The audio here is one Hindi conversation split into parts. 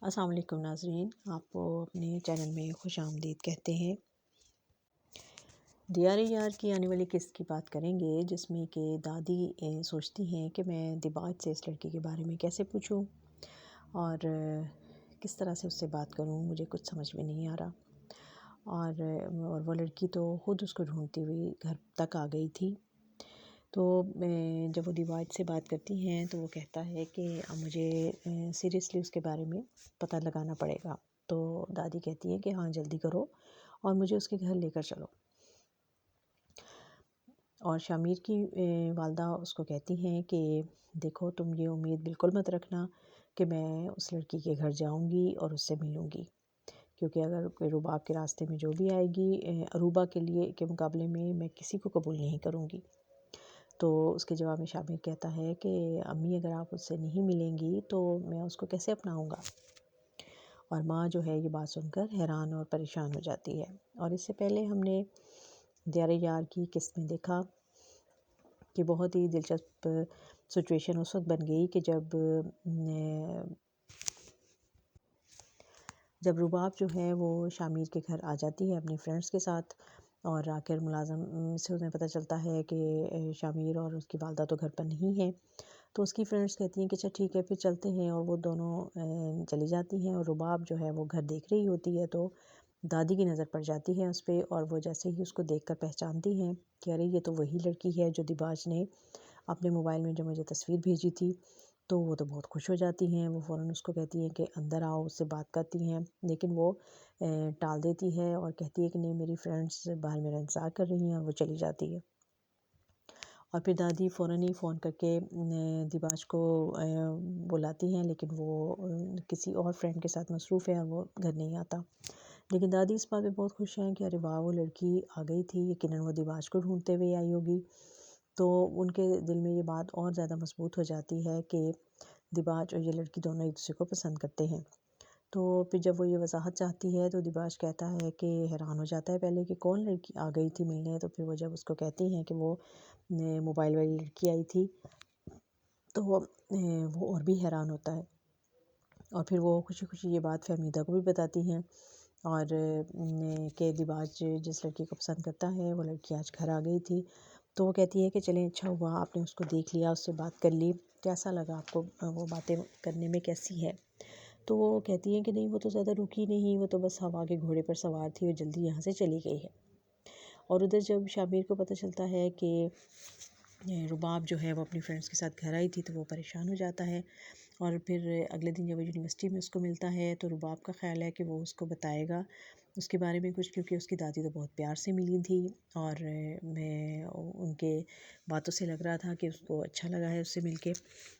अस्सलाम वालेकुम नाज़रीन, आपको अपने चैनल में खुशामदीद कहते हैं। दियार यार की आने वाली किस्त की बात करेंगे, जिसमें कि दादी सोचती हैं कि मैं दिबाज से इस लड़की के बारे में कैसे पूछूं और किस तरह से उससे बात करूं, मुझे कुछ समझ में नहीं आ रहा। और वो लड़की तो ख़ुद उसको ढूंढती हुई घर तक आ गई थी। तो जब वो दिबाज से बात करती हैं तो वो कहता है कि अब मुझे सीरियसली उसके बारे में पता लगाना पड़ेगा। तो दादी कहती है कि हाँ जल्दी करो और मुझे उसके घर लेकर चलो। और शामिर की वालदा उसको कहती हैं कि देखो, तुम ये उम्मीद बिल्कुल मत रखना कि मैं उस लड़की के घर जाऊंगी और उससे मिलूंगी, क्योंकि अगर कोई रुबाब के रास्ते में जो भी आएगी, अरूबा के लिए के मुकाबले में मैं किसी को कबूल नहीं करूंगी। तो उसके जवाब में शामिर कहता है कि अम्मी, अगर आप उससे नहीं मिलेंगी तो मैं उसको कैसे अपनाऊंगा। और माँ जो है ये बात सुनकर हैरान और परेशान हो जाती है। और इससे पहले हमने दियार यार की किस्त में देखा कि बहुत ही दिलचस्प सिचुएशन उस वक्त बन गई कि जब रुबाब जो है वो शामिर के घर आ जाती है अपनी फ्रेंड्स के साथ। और आखिर मुलाज़म से उन्हें पता चलता है कि शामिर और उसकी वालदा तो घर पर नहीं है। तो उसकी फ्रेंड्स कहती हैं कि अच्छा ठीक है, फिर चलते हैं। और वो दोनों चली जाती हैं और रुबाब जो है वो घर देख रही होती है। तो दादी की नज़र पड़ जाती है उस पर, और वो जैसे ही उसको देखकर पहचानती हैं कि अरे ये तो वही लड़की है जो दिबाज ने अपने मोबाइल में जो मुझे तस्वीर भेजी थी। तो वो तो बहुत खुश हो जाती हैं। वो फ़ौरन उसको कहती हैं कि अंदर आओ, उससे बात करती हैं। लेकिन वो टाल देती है और कहती है कि नहीं, मेरी फ्रेंड्स बाहर मेरा इंतज़ार कर रही हैं, और वो चली जाती है। और फिर दादी फ़ौरन ही फ़ोन करके दिबाज को बुलाती हैं, लेकिन वो किसी और फ्रेंड के साथ मसरूफ़ है और वो घर नहीं आता। लेकिन दादी इस बात पे बहुत खुश हैं कि अरे वाह, वो लड़की आ गई थी, यकीनन वो दिबाज को ढूंढते हुए आई होगी। तो उनके दिल में ये बात और ज़्यादा मजबूत हो जाती है कि दिबाज और ये लड़की दोनों एक दूसरे को पसंद करते हैं। तो फिर जब वो ये वजाहत चाहती है तो दिबाज कहता है कि हैरान हो जाता है पहले कि कौन लड़की आ गई थी मिलने। तो फिर वो जब उसको कहती हैं कि वो मोबाइल वाली लड़की आई थी, तो वो और भी हैरान होता है। और फिर वो खुशी खुशी ये बात फहमीदा को भी बताती हैं, और कि दिबाज जिस लड़की को पसंद करता है वो लड़की आज घर आ गई थी। तो वो कहती है कि चलें, अच्छा हुआ आपने उसको देख लिया, उससे बात कर ली, कैसा लगा आपको, वो बातें करने में कैसी है। तो वो कहती है कि नहीं, वो तो ज़्यादा रुकी नहीं, वो तो बस हवा के घोड़े पर सवार थी और जल्दी यहाँ से चली गई है। और उधर जब शामिर को पता चलता है कि रुबाब जो है वो अपनी फ्रेंड्स के साथ घर आई थी, तो वो परेशान हो जाता है। और फिर अगले दिन जब वो यूनिवर्सिटी में उसको मिलता है तो रुबाब का ख़्याल है कि वो उसको बताएगा उसके बारे में कुछ, क्योंकि उसकी दादी तो बहुत प्यार से मिली थी। और मैं उनके बातों से लग रहा था कि उसको अच्छा लगा है उससे मिलके।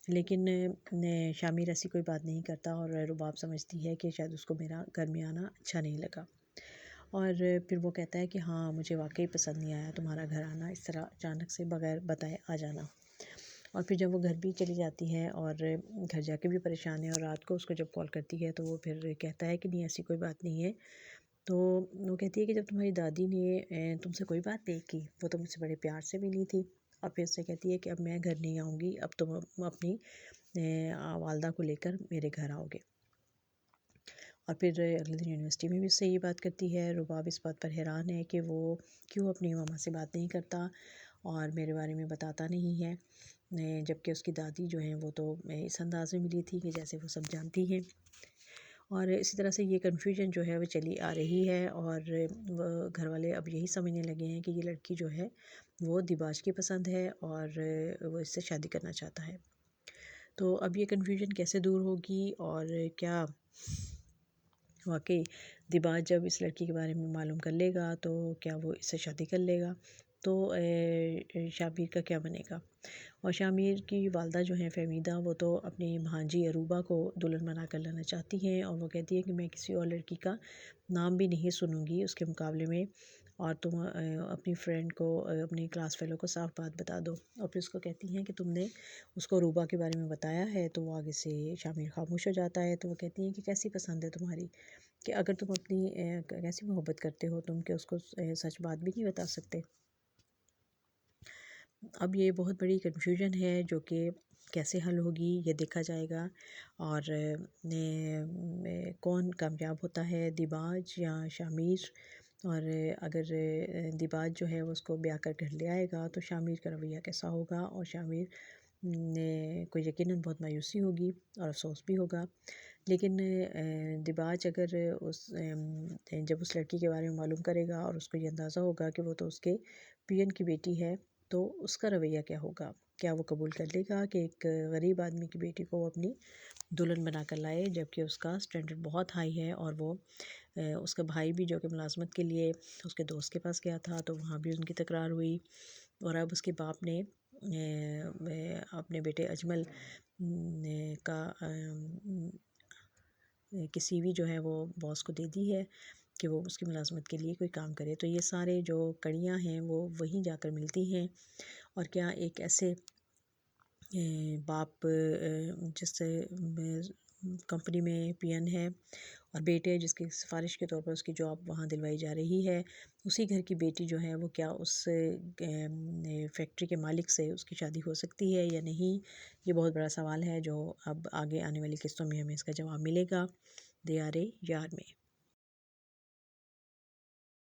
लेकिन शामिर ऐसी कोई बात नहीं करता, और रुबाब समझती है कि शायद उसको मेरा घर में आना अच्छा नहीं लगा। और फिर वो कहता है कि हाँ, मुझे वाकई पसंद नहीं आया तुम्हारा घर आना, इस तरह अचानक से बगैर बताए आ जाना। और फिर जब वो घर भी चली जाती है और घर जाके भी परेशान है, और रात को उसको जब कॉल करती है तो वो फिर कहता है कि नहीं, ऐसी कोई बात नहीं है। तो वो कहती है कि जब तुम्हारी दादी ने तुमसे कोई बात नहीं की, वो तो मुझसे बड़े प्यार से मिली थी। और फिर उससे कहती है कि अब मैं घर नहीं आऊँगी, अब तुम अपनी वालदा को लेकर मेरे घर आओगे। और फिर अगले दिन यूनिवर्सिटी में भी उससे ये बात करती है। रुबाब इस बात पर हैरान है कि वो क्यों अपनी मामा से बात नहीं करता और मेरे बारे में बताता नहीं है, जबकि उसकी दादी जो हैं वो तो इस अंदाज़ में मिली थी कि जैसे वो सब जानती हैं। और इसी तरह से ये कन्फ्यूजन जो है वो चली आ रही है, और घर वाले अब यही समझने लगे हैं कि ये लड़की जो है वो दिबाज की पसंद है और वो इससे शादी करना चाहता है। तो अब ये कन्फ्यूजन कैसे दूर होगी, और क्या वाकई दिबाज जब इस लड़की के बारे में मालूम कर लेगा तो क्या वो इससे शादी कर लेगा, तो शामिर का क्या बनेगा। और शामिर की वालदा जो हैं फ़हमीदा, वो तो अपनी भांजी अरूबा को दुल्हन बना कर लाना चाहती हैं, और वो कहती है कि मैं किसी और लड़की का नाम भी नहीं सुनूंगी उसके मुकाबले में, और तुम अपनी फ्रेंड को, अपनी क्लास फेलो को साफ बात बता दो। और फिर उसको कहती हैं कि तुमने उसको अरूबा के बारे में बताया है। तो वो आगे से शामिर खामोश हो जाता है। तो वो कहती हैं कि कैसी पसंद है तुम्हारी, कि अगर तुम अपनी कैसी मोहब्बत करते हो तुम, कि उसको सच बात भी नहीं बता सकते। अब ये बहुत बड़ी कन्फ्यूजन है जो कि कैसे हल होगी ये देखा जाएगा। और कौन कामयाब होता है, दिबाज या शामिर। और अगर दिबाज जो है वो उसको ब्याह कर घर ले आएगा तो शामिर का रवैया कैसा होगा, और शामिर ने को यकीनन बहुत मायूसी होगी और अफसोस भी होगा। लेकिन दिबाज अगर जब उस लड़की के बारे में मालूम करेगा और उसको ये अंदाज़ा होगा कि वो तो उसके पीएन की बेटी है, तो उसका रवैया क्या होगा? क्या वो कबूल कर लेगा कि एक गरीब आदमी की बेटी को वो अपनी दुल्हन बना कर लाए, जबकि उसका स्टैंडर्ड बहुत हाई है। और वो उसका भाई भी जो कि मुलाजमत के लिए उसके दोस्त के पास गया था, तो वहाँ भी उनकी तकरार हुई। और अब उसके बाप ने अपने बेटे अजमल का की सीवी जो है वो बॉस को दे दी है कि वो उसकी मुलाजमत के लिए कोई काम करे। तो ये सारे जो कड़ियाँ हैं वो वहीं जाकर मिलती हैं। और क्या एक ऐसे बाप जिस कंपनी में पीएन है और बेटे जिसकी सिफारिश के तौर पर उसकी जॉब वहाँ दिलवाई जा रही है, उसी घर की बेटी जो है वो क्या उस फैक्ट्री के मालिक से उसकी शादी हो सकती है या नहीं? ये बहुत बड़ा सवाल है जो अब आगे आने वाली किस्तों में हमें इसका जवाब मिलेगा। दे आर ए यार में।